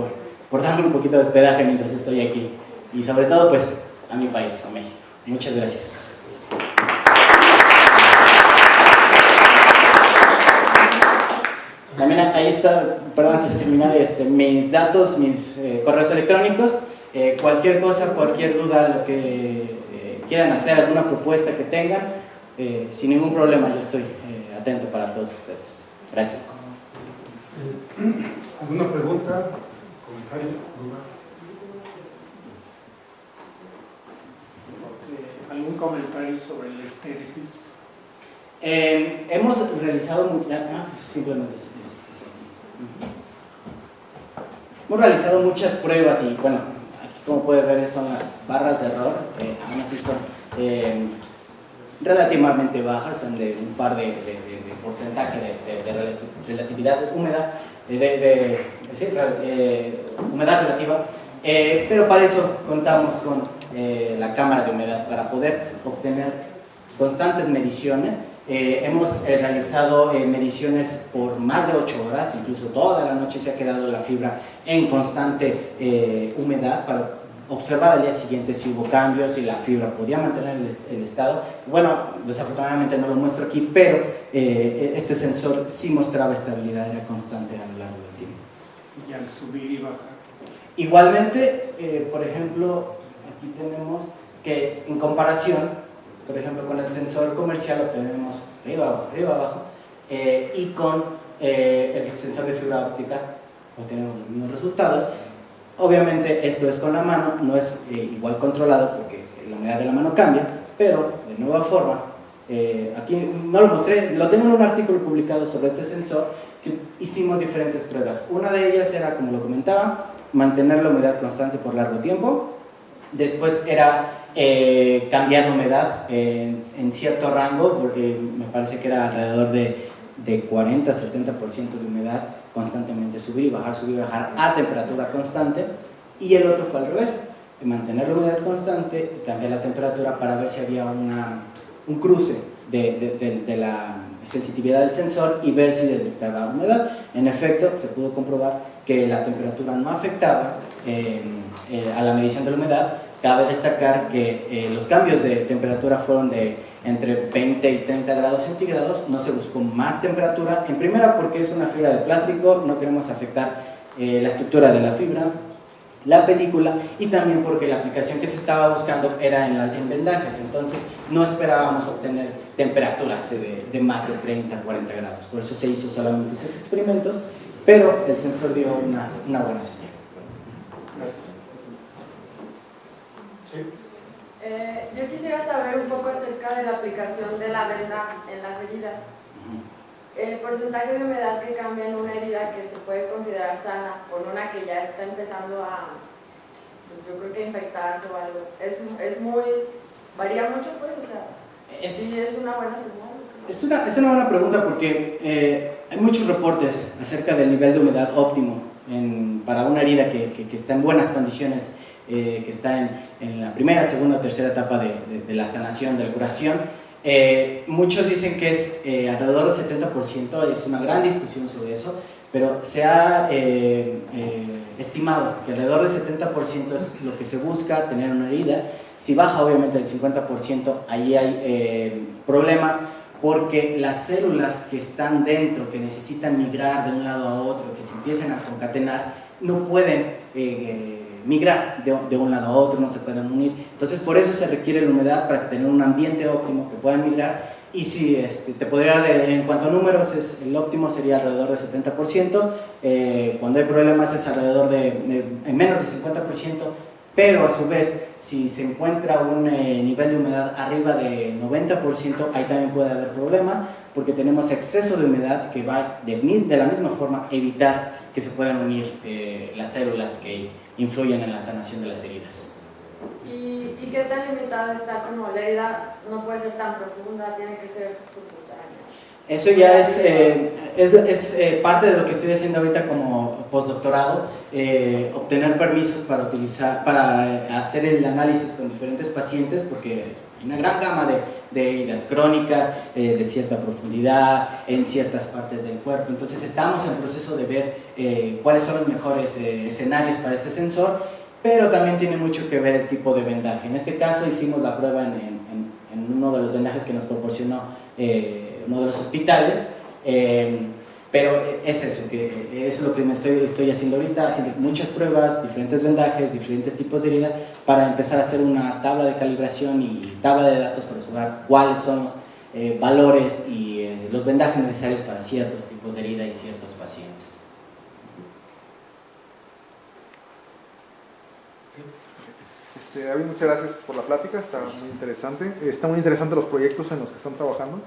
por darme un poquito de hospedaje mientras estoy aquí, y sobre todo pues a mi país, a México. Muchas gracias. También ahí está, perdón, antes de terminar, mis datos, mis correos electrónicos, cualquier cosa, cualquier duda, lo que quieran hacer, alguna propuesta que tengan, sin ningún problema, yo estoy atento para todos ustedes. Gracias. ¿Alguna pregunta? ¿Comentario? ¿Duda? ¿Algún comentario sobre la estéresis? Hemos realizado simplemente hemos realizado muchas pruebas, y bueno, aquí como puede ver son las barras de error, aún así son relativamente bajas, son de un par de porcentaje de relatividad húmeda, humedad relativa, pero para eso contamos con la cámara de humedad para poder obtener constantes mediciones. Hemos realizado mediciones por más de 8 horas, incluso toda la noche se ha quedado la fibra en constante humedad para observar al día siguiente si hubo cambios, si la fibra podía mantener el estado. Bueno, desafortunadamente no lo muestro aquí, pero este sensor sí mostraba estabilidad, era constante a lo largo del tiempo. Y al subir y bajar. Igualmente, por ejemplo, aquí tenemos que en comparación, por ejemplo, con el sensor comercial obtenemos arriba, abajo, y con el sensor de fibra óptica obtenemos los mismos resultados. Obviamente esto es con la mano, no es igual controlado porque la humedad de la mano cambia, pero de nueva forma, aquí no lo mostré, lo tengo en un artículo publicado sobre este sensor, que hicimos diferentes pruebas. Una de ellas era, como lo comentaba, mantener la humedad constante por largo tiempo. Después era cambiar la humedad en cierto rango, porque me parece que era alrededor de 40-70% de humedad, constantemente subir y bajar a temperatura constante. Y el otro fue al revés, mantener la humedad constante y cambiar la temperatura para ver si había un cruce de la sensitividad del sensor y ver si detectaba humedad. En efecto, se pudo comprobar que la temperatura no afectaba a la medición de la humedad. Cabe destacar que los cambios de temperatura fueron de entre 20 y 30 grados centígrados, no se buscó más temperatura, en primera porque es una fibra de plástico, no queremos afectar la estructura de la fibra, la película, y también porque la aplicación que se estaba buscando era en vendajes, entonces no esperábamos obtener temperaturas de más de 30-40 grados, por eso se hizo solamente esos experimentos, pero el sensor dio una buena señal. Gracias. Sí. Yo quisiera saber un poco acerca de la aplicación de la venda en las heridas. El porcentaje de humedad que cambia en una herida que se puede considerar sana con una que ya está empezando pues yo creo que infectarse o algo. Es muy, varía mucho pues, o sea, sí es una buena señal. Es una buena pregunta porque hay muchos reportes acerca del nivel de humedad óptimo para una herida que está en buenas condiciones, que está en la primera, segunda o tercera etapa de la sanación, de la curación. Muchos dicen que es alrededor del 70%, es una gran discusión sobre eso, pero se ha estimado que alrededor del 70% es lo que se busca tener una herida. Si baja obviamente el 50%, ahí hay problemas, porque las células que están dentro, que necesitan migrar de un lado a otro, que se empiezan a concatenar, no pueden migrar de un lado a otro, no se pueden unir. Entonces por eso se requiere la humedad, para tener un ambiente óptimo que puedan migrar. Y si te podría dar, en cuanto a números, el óptimo sería alrededor del 70%, cuando hay problemas es alrededor de menos del 50%, pero a su vez, si se encuentra un nivel de humedad arriba de 90%, ahí también puede haber problemas, porque tenemos exceso de humedad que va de la misma forma a evitar que se puedan unir las células que influyen en la sanación de las heridas. ¿Y qué tan limitada está? Como la herida no puede ser tan profunda, tiene que ser subcutánea. Eso ya es parte de lo que estoy haciendo ahorita como postdoctorado, obtener permisos para hacer el análisis con diferentes pacientes, porque hay una gran gama de heridas crónicas, de cierta profundidad, en ciertas partes del cuerpo. Entonces estamos en proceso de ver cuáles son los mejores escenarios para este sensor, pero también tiene mucho que ver el tipo de vendaje. En este caso hicimos la prueba en uno de los vendajes que nos proporcionó uno de los hospitales, pero es eso, que es lo que me estoy haciendo ahorita, haciendo muchas pruebas, diferentes vendajes, diferentes tipos de herida, para empezar a hacer una tabla de calibración y tabla de datos para observar cuáles son los valores y los vendajes necesarios para ciertos tipos de herida y ciertos pacientes. David, muchas gracias por la plática, está muy interesante. Está muy interesante los proyectos en los que están trabajando.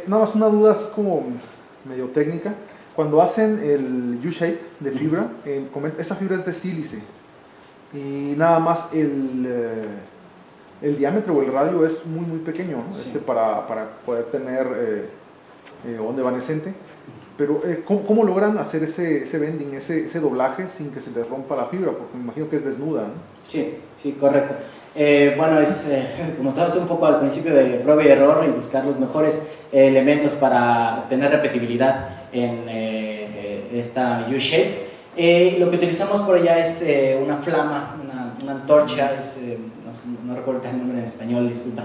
Nada más una duda así como medio técnica. Cuando hacen el U-shape de fibra, esa fibra es de sílice y nada más el diámetro o el radio es muy pequeño, ¿no? Sí. Para poder tener onda evanescente. Pero ¿cómo logran hacer ese bending, ese doblaje sin que se les rompa la fibra? Porque me imagino que es desnuda, ¿no? Sí, correcto. Bueno, como todo es un poco al principio de prueba y error y buscar los mejores elementos para obtener repetibilidad en esta U-shape. Lo que utilizamos por allá es una flama, una antorcha, no recuerdo el nombre en español, disculpa.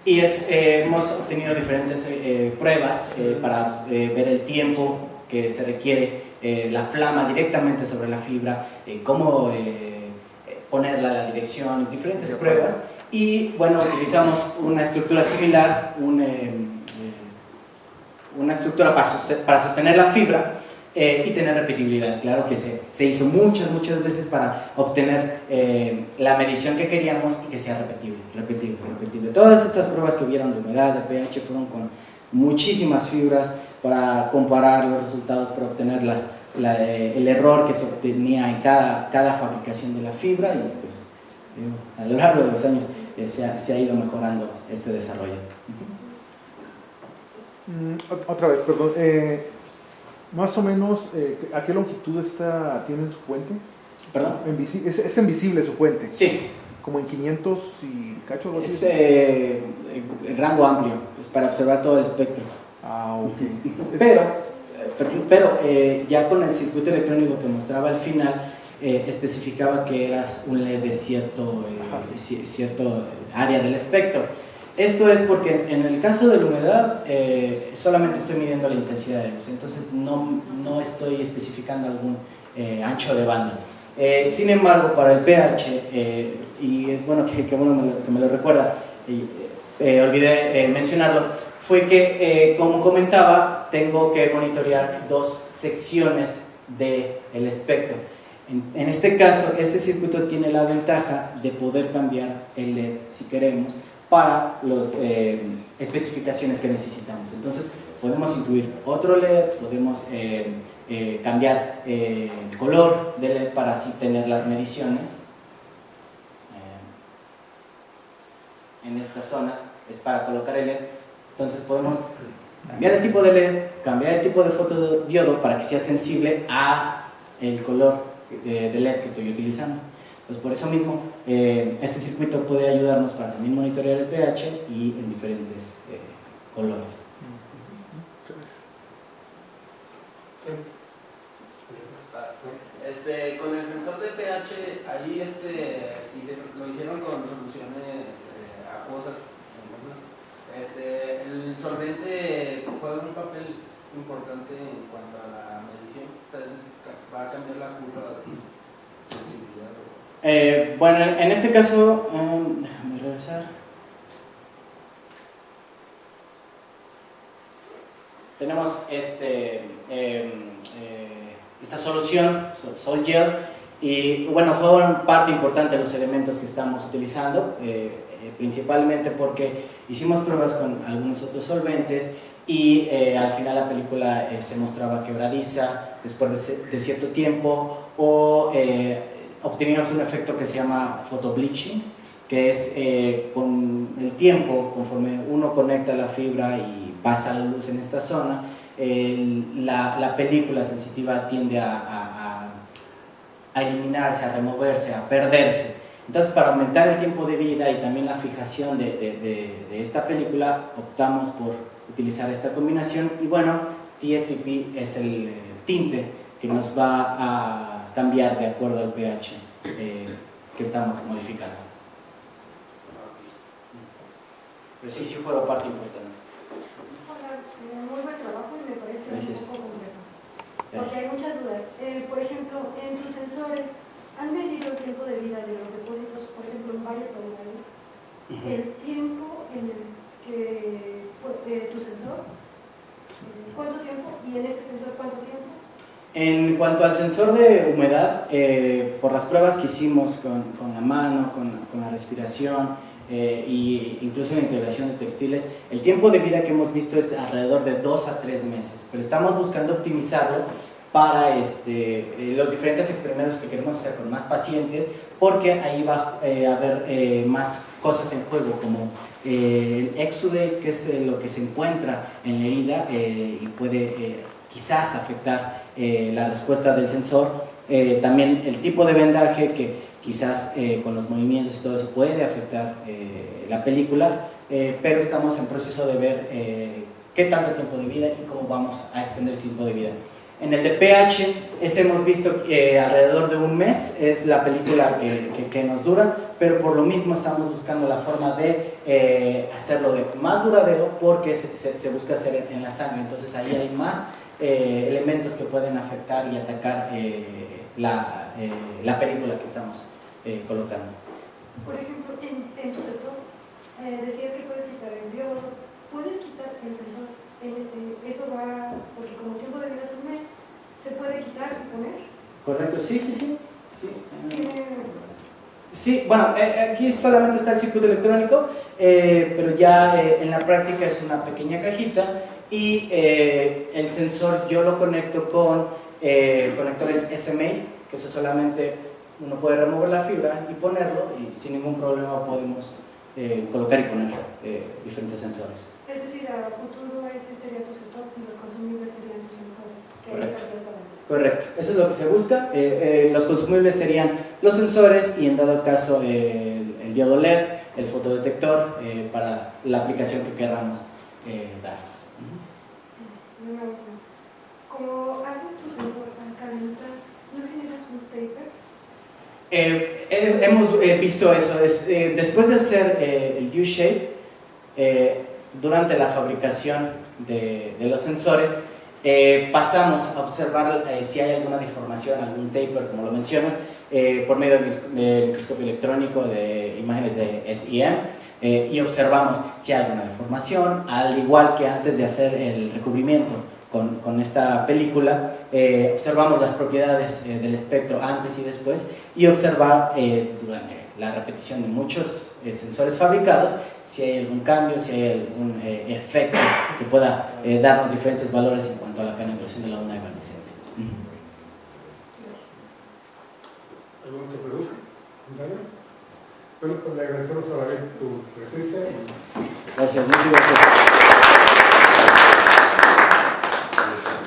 Y hemos obtenido diferentes pruebas para ver el tiempo que se requiere la flama directamente sobre la fibra, cómo ponerla a la dirección, diferentes pruebas. Y bueno, utilizamos una estructura similar, una estructura para sostener la fibra y tener repetibilidad. Claro que se hizo muchas veces para obtener la medición que queríamos y que sea repetible. Todas estas pruebas que vieron de humedad, de pH, fueron con muchísimas fibras para comparar los resultados, para obtener el error que se obtenía en cada fabricación de la fibra, y pues a lo largo de los años se ha ido mejorando este desarrollo. Otra vez, perdón. Más o menos, ¿a qué longitud tiene su puente? ¿Perdón? Es invisible su puente. Sí. Como en 500 y cacho, algo así. Es el rango amplio, es para observar todo el espectro. Ah, ok. Pero ya con el circuito electrónico que mostraba al final, especificaba que eras un LED de cierto área del espectro. Esto es porque en el caso de la humedad solamente estoy midiendo la intensidad de luz, entonces no estoy especificando algún ancho de banda. Sin embargo, para el pH, y es bueno que me lo recuerda, olvidé mencionarlo, fue que, como comentaba, tengo que monitorear dos secciones del espectro. En este caso, este circuito tiene la ventaja de poder cambiar el LED si queremos para las especificaciones que necesitamos. Entonces podemos incluir otro LED, podemos cambiar el color del LED para así tener las mediciones. En estas zonas es para colocar el LED, entonces podemos cambiar el tipo de LED, cambiar el tipo de fotodiodo para que sea sensible a el color de LED que estoy utilizando. Pues por eso mismo este circuito puede ayudarnos para también monitorear el pH y en diferentes colores. Con el sensor de pH, ahí lo hicieron con soluciones acuosas. El solvente juega un papel importante en cuanto a la medición. O sea, va a cambiar la curva de sensibilidad. Bueno, en este caso, déjame regresar. Tenemos esta solución, Sol Gel, y bueno, juegan parte importante de los elementos que estamos utilizando, principalmente porque hicimos pruebas con algunos otros solventes y al final la película se mostraba quebradiza después de cierto tiempo, o obteníamos un efecto que se llama photobleaching, que es con el tiempo, conforme uno conecta la fibra y pasa la luz en esta zona, la película sensitiva tiende a eliminarse, a removerse, a perderse. Entonces, para aumentar el tiempo de vida y también la fijación de esta película, optamos por utilizar esta combinación. Y bueno, TSPP es el tinte que nos va a cambiar de acuerdo al pH que estamos modificando. Pues sí juega parte importante. Muy buen trabajo y me parece Gracias. un poco complejo. Porque hay muchas dudas. Por ejemplo, en tus sensores, ¿han medido el tiempo de vida de los depósitos, por ejemplo, en Valle Planetario? El tiempo en el que tu sensor, ¿cuánto tiempo? Y en este sensor, ¿cuánto tiempo? En cuanto al sensor de humedad, por las pruebas que hicimos con la mano, con la respiración, y incluso la integración de textiles, el tiempo de vida que hemos visto es alrededor de 2 a 3 meses, pero estamos buscando optimizarlo para los diferentes experimentos que queremos hacer con más pacientes, porque ahí va a haber más cosas en juego, como el exudate, que es lo que se encuentra en la herida y puede quizás afectar la respuesta del sensor, también el tipo de vendaje que quizás con los movimientos y todo eso puede afectar la película, pero estamos en proceso de ver qué tanto tiempo de vida y cómo vamos a extender ese tiempo de vida. En el de pH, hemos visto alrededor de 1 mes es la película que nos dura, pero por lo mismo estamos buscando la forma de hacerlo de más duradero, porque se busca hacer en la sangre, entonces ahí hay más elementos que pueden afectar y atacar la película que estamos colocando. Por ejemplo, en tu sector, decías que puedes quitar el diodo, puedes quitar el sensor. Eso va, porque como tiempo de vida es 1 mes, ¿se puede quitar y poner? Correcto, sí. Sí, bueno, aquí solamente está el circuito electrónico, pero ya en la práctica es una pequeña cajita y el sensor yo lo conecto con conectores SMA, que eso solamente uno puede remover la fibra y ponerlo, y sin ningún problema podemos colocar y poner diferentes sensores. Es decir, a futuro ese sería tu sector y los consumibles serían tus sensores. Correcto. Correcto, eso es lo que se busca. Los consumibles serían los sensores y en dado caso el diodo LED, el fotodetector para la aplicación que queramos dar. Como hace tu sensor al calentar, ¿no generas un taper? Hemos visto eso. Después de hacer el U-shape, durante la fabricación de los sensores, pasamos a observar si hay alguna deformación, algún taper, como lo mencionas, por medio del microscopio electrónico de imágenes de SEM, y observamos si hay alguna deformación, al igual que antes de hacer el recubrimiento con esta película, observamos las propiedades del espectro antes y después, y observar durante la repetición de muchos sensores fabricados si hay algún cambio, si hay algún efecto que pueda darnos diferentes valores en cuanto a la penetración de la onda evanescente. ¿Algún otro pregunta? ¿Comentario? Bueno, pues le agradecemos a la vez tu presencia. Gracias, muchas gracias.